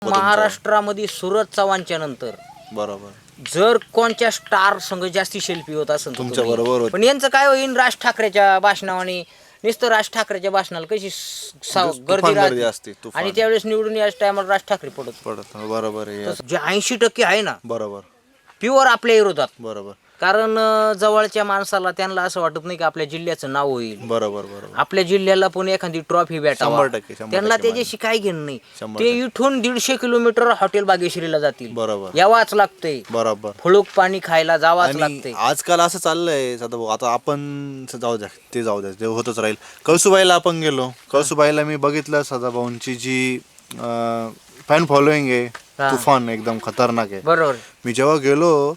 महाराष्ट्रामध्ये सूरज चव्हाणच्या नंतर बरोबर जर कोणत्या स्टार संघ जास्ती सेल्फी होत असेल तुमच्या बरोबर होत. पण यांचं काय होईल, राज ठाकरेच्या भाषणाने नुसतं राज ठाकरेच्या भाषणाला कशी गर्दी गर्दी राहते असते, तुफान. आणि त्यावेळेस निवडून याच टायमाला राज ठाकरे पडत. बरोबर आहे तसं जे 80% आहे ना बरोबर प्युअर आपल्या विरोधात. बरोबर कारण जवळच्या माणसाला त्यांना असं वाटत नाही की आपल्या जिल्ह्याचं नाव होईल, बरोबर बरोबर आपल्या जिल्ह्याला पण एखादी ट्रॉफी भेटावा. 100%, 100% त्यांना त्याच्याशी काय घेणं नाही. 100%. ते इथून 150 किलोमीटर हॉटेल बागेश्रीला जातील, बरोबर यावाच लागतंय, बरोबर. फळूक पाणी खायला जावाच आणि लागतंय. आजकाल असं चाललंय सदाभाऊ, आता आपण जाऊ द्या ते होतच राहील. कळसुबाईला आपण गेलो, कळसुबाईला मी बघितलं सदाभाऊंची जी फॅन फॉलोईंग आहे तुफान, एकदम खतरनाक आहे. बरोबर. मी जेव्हा गेलो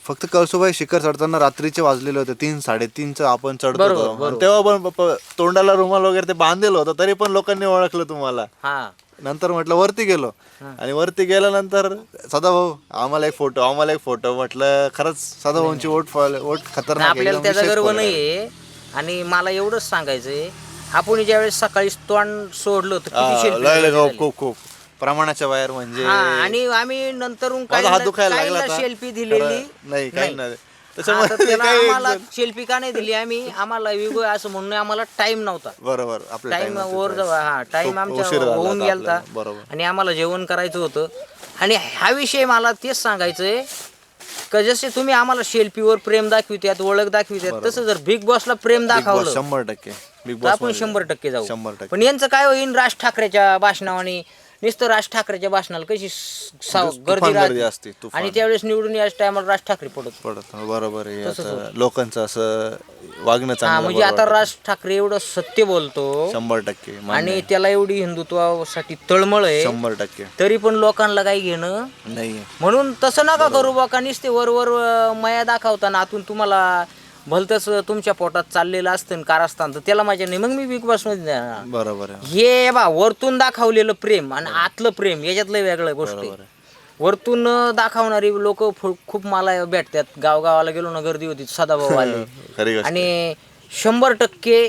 फक्त कळसुबाई शिखर चढताना रात्रीचे वाजलेले होते 3-3:30 आपण चढतो बरोबर, होतो. बरोबर. आणि तेव्हा पण तोंडाला रुमाल वगैरे ते बांधलेलं होतं, तरी पण लोकांनी ओळखलं तुम्हाला. हा नंतर म्हटलं वरती गेलो, आणि वरती गेल्यानंतर सदाभाऊ आम्हाला एक फोटो म्हटलं. खरंच सदाभाऊंची वोट खतरनाक आहे, आपल्याला एकदम त्याचा विशेष गर्व खोल आहे. नाहीये. आणि मला एवढंच सांगायचंय, आपण ज्यावेळेस सकाळी तोंड सोडलं होतं किती selfie लय झाली. खूप प्रमाणाच्या बाहेर म्हणजे हा, आणि आम्ही नंतरून माझा हात दुखायला लागला होता. सेल्फी दिलेली खरं नाही, काही नाही. आता त्याच्यामुळे त्याला काही आम्हाला सेल्फी का नाही दिली आम्ही, आम्हाला विगो असं म्हणून आम्हाला टाइम नव्हता. बरोबर आपला टाइम time वर होता. टाइम खूप आमच्या उशीर झाला होऊन होता गेलता. आपल्याला. बरोबर आणि आम्हाला जेवण करायचं होतं. आणि हा विषय मला तेच सांगायचंय का जसे तुम्ही आम्हाला सेल्फीवर प्रेम दाखवित्यात, ओळख दाखवित्यात, तसं जर बिग बॉसला प्रेम दाखवलं 100% बिग तर बॉस आपण 100% जाऊ. 100%. पण यांचं काय होईल, राज ठाकरेच्या भाषणाने नुसतं राज ठाकरेच्या भाषणाला कशी गर्दी गर्दी राहते असते, तुफान. आणि त्यावेळेस निवडून याच टायमाला राज ठाकरे पडत. बरोबर आहे. तसंच आता होतं. लोकांचं असं वागणं हा, चांगलं म्हणजे आता राज ठाकरे एवढं सत्य बोलतो 100% आणि त्याला एवढी हिंदुत्वासाठी तळमळ आहे, 100% तरी पण लोकांना काही घेणं नाही. म्हणून तसं नका करू बा. का नुसते वर माया दाखवताना आतून तुम्हाला भलतच तुमच्या पोटात चाललेलं असतं कारस्थान, तर त्याला माझ्या नाही. मग मी बिग बॉस मध्ये जाणार. बरोबर आहे. हे बा वरतून दाखवलेलं प्रेम आणि आतलं प्रेम याच्यातलं वेगळं गोष्ट आहे. बरोबर आहे. वरतून दाखवणारी लोक खूप मला भेटतात. गावगावाला गेलो ना गर्दी होती, सदाभाऊ आले. खरी गोष्ट. आणि 100%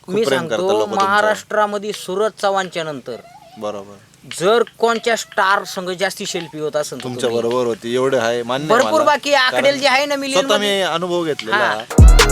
मी प्रेम करतात सांगतो, लोकं तुमच्यावर. महाराष्ट्रामध्ये सूरज चव्हाणच्या नंतर बरोबर जर कोणत्या स्टार संघ जास्ती सेल्फी होत असेल तुमच्या बरोबर होती, एवढं आहे मान्य भरपूर मला. बाकी आकडेल जे आहे ना स्वतः मिलियन मी अनुभव घेतलेला हा. आहे.